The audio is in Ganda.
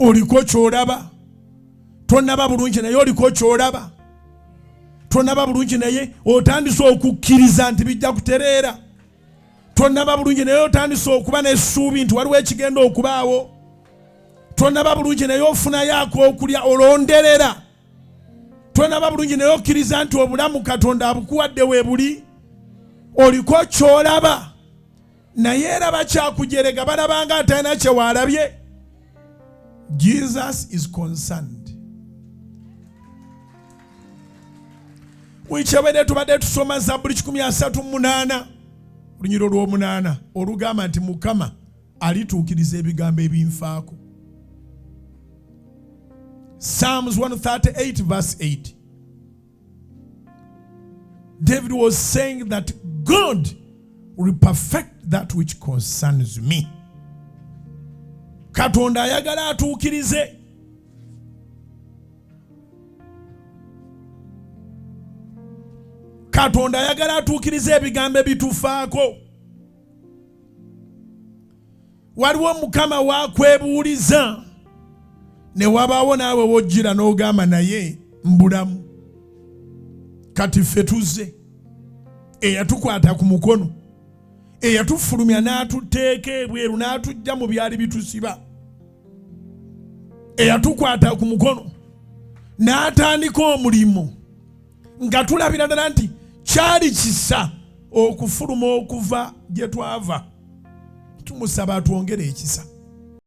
oliko ky'olaba. Tonnaba bulungi naye oliko ky'olaba. Tonnaba bulungi naye otandise okukkiriza nti bijja kutereera. Tonnaba bulungi naye otandise okuba n'essuubi nti waliwo ekigenda okubaawo. Tonnaba bulungi naye ofunayo ak'okulya olonderera. Tonnaba bulungi naye okkiriza nti obulamu Katonda abukuwadde weebuli. Oliko ky'olaba naye eraba kyakujerega balabanga atalina kye waalabye. Jesus is concerned. Wikyebede tubadde tusoma Zabbuli 138 olunyiro lw'omunaana olugamba nti Mukama alituukiriza ebigambo ebinfaako. Psalms 138 verse 8. David was saying that God will perfect that which concerns me. Katonda ayagala atuukirize. Katonda ayagala atuukirize ebigambo ebitufaako. Waliwo Mukama wakwebuuliza ne wabaawo naawe wojjira n'ogamba naye mbulamu. Kati ffe tuzze eyatukwata ku mukono eyatufulumya n'atuteeka ebweru n'atujja mu byali bitusiba eyatukwata ku mukono n'atandika omulimu nga tulabira ddala nti kyali kisa okufuluma okuva gye twava. Tumusaba atwongere ekisa.